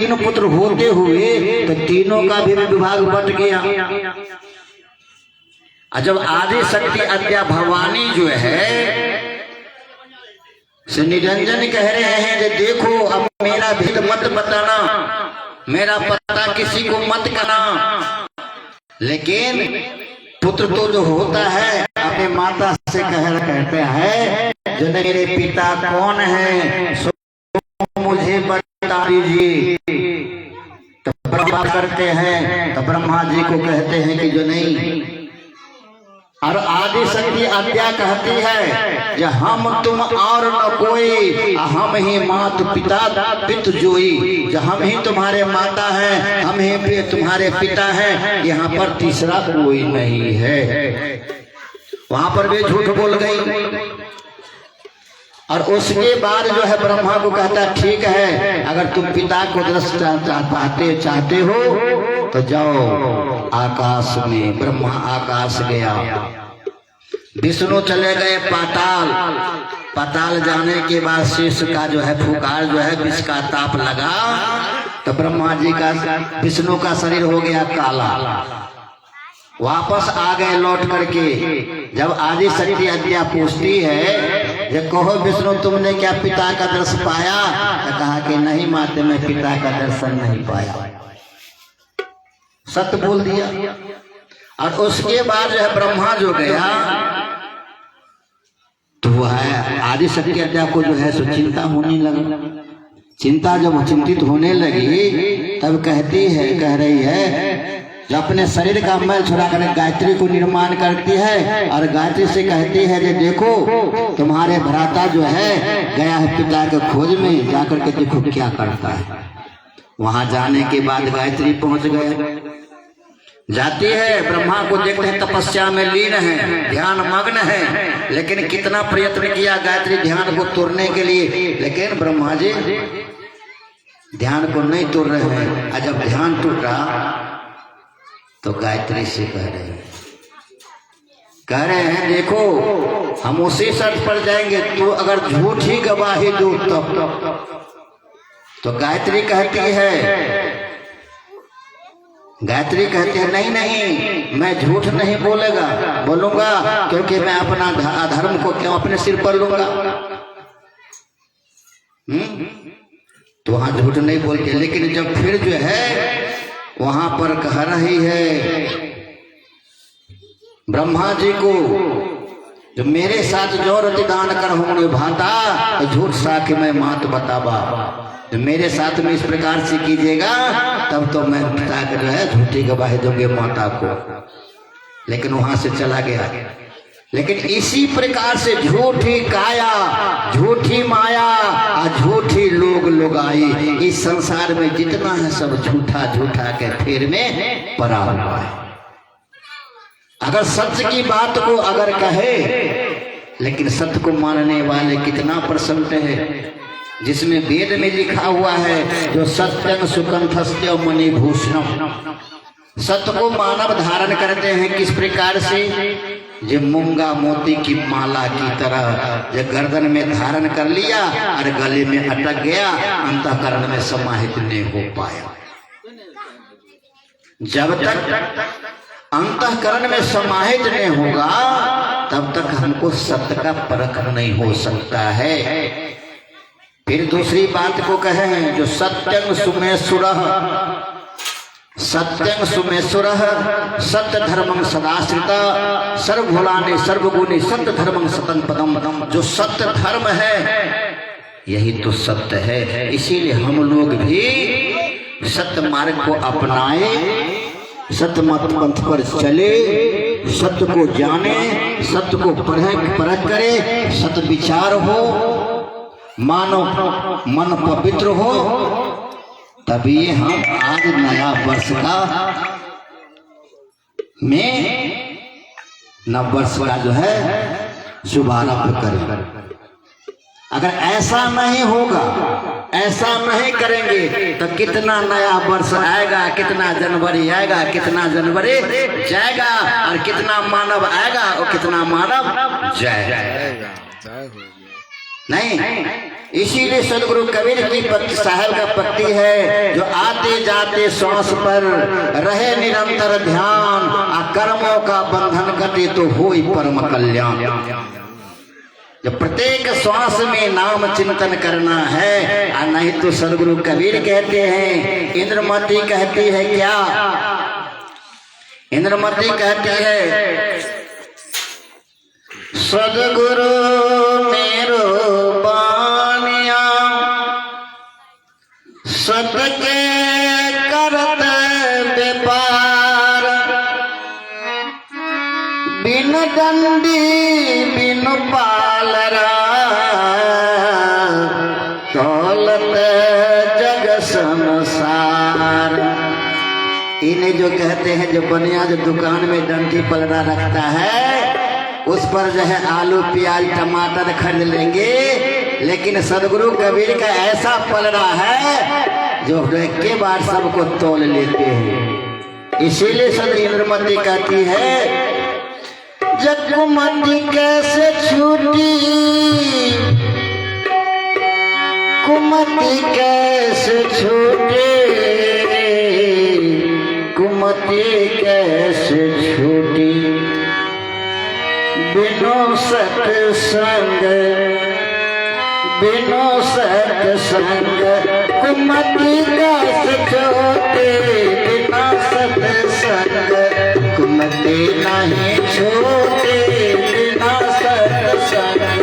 तीन पुत्र होते हुए तो तीनों का भी विभाग बट गया। और जब आदि शक्ति अद्या भवानी जो है से निरंजन कह रहे हैं कि देखो अब मेरा भेद मत बताना, मेरा पता किसी को मत करना। लेकिन पुत्र तो जो होता है अपने माता से कहते हैं जो मेरे पिता कौन है सो मुझे बता दीजिए। तो ब्रह्मा करते हैं तो ब्रह्मा जी को कहते हैं कि जो नहीं। और आदि शक्ति अद्या कहती है जो हम तुम और न कोई, हम ही मात पिता पित जोई, जो हम ही तुम्हारे माता हैं, हम ही तुम्हारे पिता हैं, यहाँ पर तीसरा कोई नहीं है। वहां पर भी झूठ बोल गई। और उसके बाद जो है ब्रह्मा को कहता ठीक है अगर तुम पिता को दर्शन चाहते हो तो जाओ आकाश में। ब्रह्मा आकाश गया, विष्णु चले गए पाताल। पाताल जाने के बाद शेष का जो है फुकार जो है विष का ताप लगा तो ब्रह्मा जी का विष्णु का शरीर हो गया काला। वापस आ गए लौट करके। जब आदि शक्ति अद्या पूछती है जब कहो विष्णु तुमने क्या पिता का दर्शन पाया, तो कहा कि नहीं माते मैं पिता का दर्शन नहीं पाया, सत्य बोल दिया। और उसके बाद जो है ब्रह्मा जो गया तो वो है आदि शक्ति अद्या को जो है सो चिंता होने लगी। चिंता जब चिंतित होने लगी तब कह रही है जो अपने शरीर का मैल छुड़ा कर गायत्री को निर्माण करती है और गायत्री से कहती है कि देखो तुम्हारे भ्राता जो है गया है पिता के खोज में, जाकर के देखो क्या करता है। वहां जाने के बाद गायत्री पहुंच गए। जाती है ब्रह्मा को देखते हैं तपस्या में लीन है, ध्यान मग्न है। लेकिन कितना प्रयत्न किया गायत्री ध्यान को तोड़ने के लिए, लेकिन ब्रह्मा जी ध्यान को नहीं तोड़ रहे हैं। और जब ध्यान टूटा तो गायत्री से कह रहे हैं देखो हम उसी शर्त पर जाएंगे, तू अगर झूठी गवाही दो तब। तो गायत्री कहती है नहीं नहीं मैं झूठ नहीं बोलूंगा क्योंकि मैं अपना अधर्म को क्यों अपने सिर पर लूंगा। तो वहां झूठ नहीं बोलते। लेकिन जब फिर जो है वहां पर कह रही है ब्रह्मा जी को जो मेरे साथ जो रतिदान कर होंगे भाता तो झूठ साख मैं मात बतावा। जो मेरे साथ में इस प्रकार से कीजिएगा तब तो मैं पिता के जो है झूठी गवाही दूंगे माता को। लेकिन वहां से चला गया। लेकिन इसी प्रकार से झूठी काया, झूठी माया और झूठी लुगाई, इस संसार में जितना है सब झूठा झूठा के फेर में पड़ा हुआ है। अगर सत्य की बात को अगर कहे, लेकिन सत्य को मानने वाले कितना परसेंट है। जिसमें वेद में लिखा हुआ है जो सत्यं सुकंठस्य मणिभूषणम, सत्य को मानव धारण करते हैं किस प्रकार से, जो मूंगा मोती की माला की तरह जो गर्दन में धारण कर लिया और गले में अटक गया, अंतःकरण में समाहित नहीं हो पाया। जब तक अंतःकरण में समाहित नहीं होगा तब तक हमको सत्य का परख नहीं हो सकता है। फिर दूसरी बात को कहे हैं जो सत्यं सुमेश्वरः, सत्यं सुमेश्वरः सत्य धर्मं सदाश्रिता सर्वभूलानि सर्वगुणी सत्य धर्मं सतं पदम। जो सत्य धर्म है यही तो सत्य है। इसीलिए हम लोग भी सत्य मार्ग को अपनाए, सत्य मत पंथ पर चले, सत्य को जाने, सत्य को परख करे, सत्य विचार हो, मानव मन पवित्र हो, तभी हम आज नया वर्ष का में नव वर्ष का जो है शुभारंभ करें। अगर ऐसा नहीं होगा, ऐसा नहीं करेंगे तो कितना नया वर्ष आएगा, कितना जनवरी आएगा, कितना जनवरी जाएगा, और कितना मानव आएगा और कितना मानव जाएगा। नहीं। इसीलिए सदगुरु कबीर की पत्नी साहब का पत्नी है जो आते जाते श्वास पर रहे निरंतर ध्यान, कर्मों का बंधन कटे तो होई परम कल्याण। जब प्रत्येक श्वास में नाम चिंतन करना है, और नहीं तो सदगुरु कबीर कहते हैं, इंद्रमती कहती है क्या, इंद्रमती कहती है सदगुरु मेरो बानिया सदके करत व्यापार, बिन दंडी बिन पालरा दौलत जग संसार। इन्हें जो कहते हैं जो बनिया जो दुकान में डंडी पलड़ा रखता है उस पर जो है आलू प्याज टमाटर खरीद लेंगे, लेकिन सदगुरु कबीर का ऐसा पलड़ा है जो के बाद सबको तोल लेते हैं। इसीलिए सद इंद्रमती कहती है जगमती कैसे छूटी, कुमति कैसे छूटी, कुमति कैसे छूटी, बिनो सत्संग बिनो सत्संग, कुमति कैसे छूटी, बिना सत्संग, कुमति नहीं छूटी, बिना सत्संग।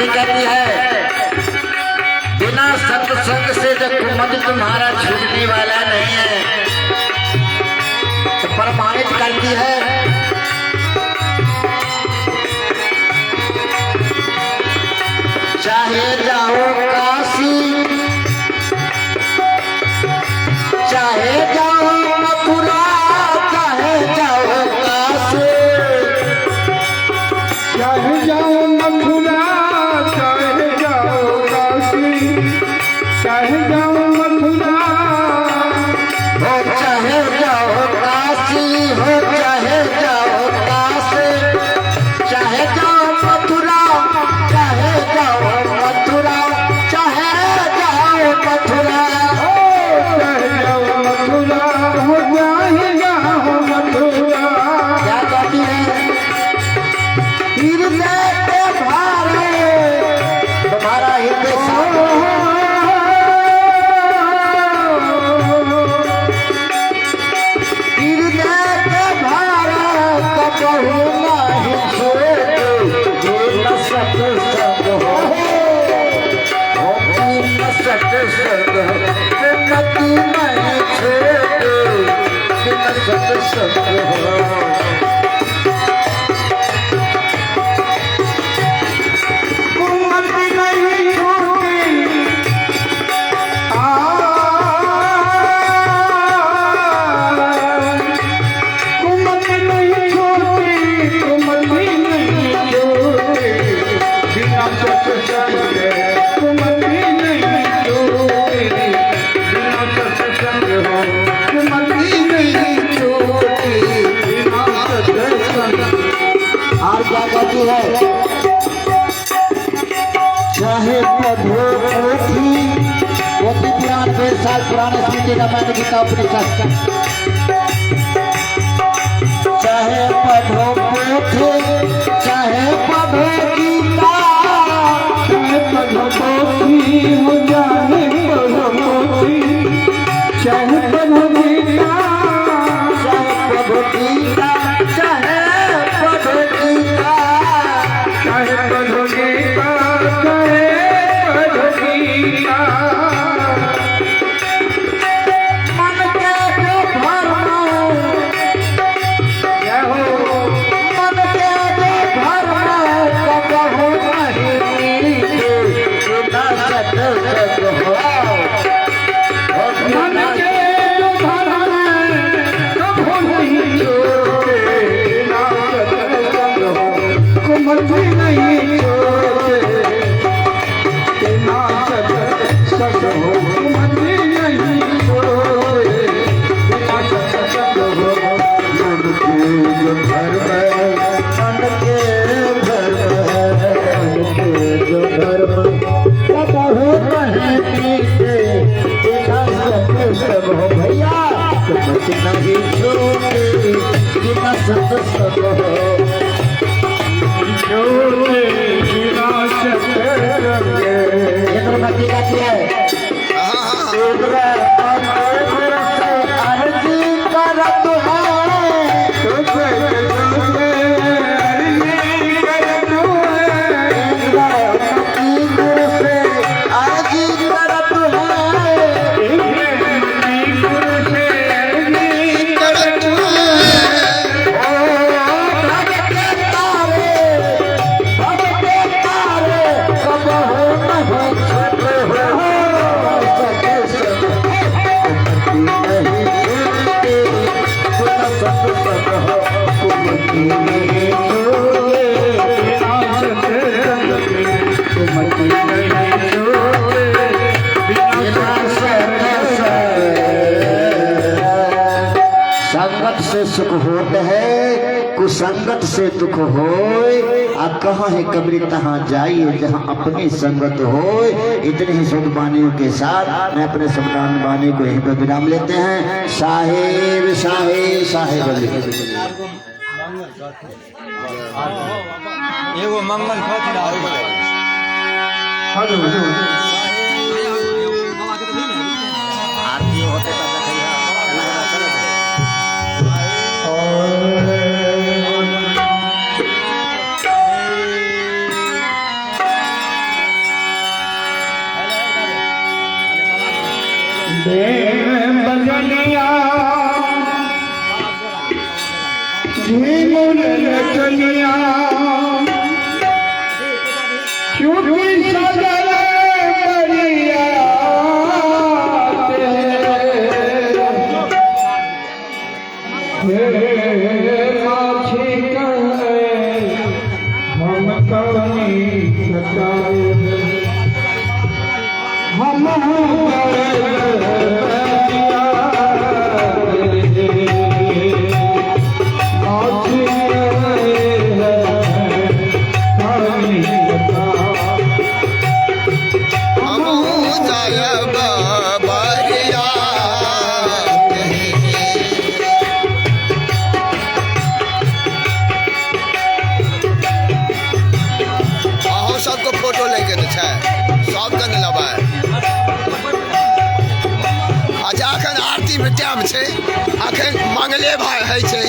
कहती है बिना सत्संग से जब कुमति तुम्हारा छूटने वाला नहीं है, तो प्रमाणित करती है चाहे जाओ काशी, चाहे जाओ मथुरा, चाहे जाओ काशी, चाहे जाओ मथुरा, चाहे जाओ काशी, चाहे जाओ मथुरा, हो चाहे जाओ काशी, हो चाहे जाओ काशी, चाहे जाओ मथुरा, चाहे जाओ मथुरा, चाहे जाओ मथुरा, चाहे जाओ मथुरा, हो चाहे जाओ मथुरा। क्या कहती है हृदय के भारे तुम्हारा हृदय हृदय के भारे कबहू नहीं छोड़े, बिन सत्संग हो, बिन सत्संग कुमति नहीं छोड़े, बिन सत्संग हो। है चाहे पढ़ो पोथी, वो भी पुराण 5 साल पुराने स्मृति रामायण गीता उपनिषद, चाहे पढ़ो पोथी, चाहे पढ़ो गीता, चाहे प्रभु गीता चाहे प्रभु गीता चाहे प्रभु गीता चाहे प्रभु गीता चाहे प्रभु गीता मन के जो धर्म जय हो मन के जो धर्म कबहू नहीं बिना सत सत हो मन के जो धर्म कभू नहीं छोड़ते ना सत्संग हो कुमति नहीं छोड़ते ना सत्संग हो कुमति नहीं छोड़ते ना सत्संग हो मन के जो धर्म मन के धर्म मन के जो धर्म कबहू नहीं बिना सत सत हो भैया कुछ नहीं छोड़े बिना सत सत हो छोड़े बिना सत्संग ये तो भक्ति गाती है अर्जी करत है गुरु से अर्जी करत संगत से सुख होत है कुसंगत से दुख होय आ कहाँ है कब्र तहाँ जाइए जहाँ अपनी संगत होय। इतने ही शुद्ध वाणियों के साथ मैं अपने सम्मान वाणी को यहीं पर विराम लेते हैं। साहेब साहेब साहेब एगो मंगल आरती होते बजनिया लचनिया क्योंकि सजल बरिया माछी हम कवनी हम सबको फोटो लेके तो छै सबके न लबा आज अखन आरती में टाइम छै अखन मंगले भाई है छै।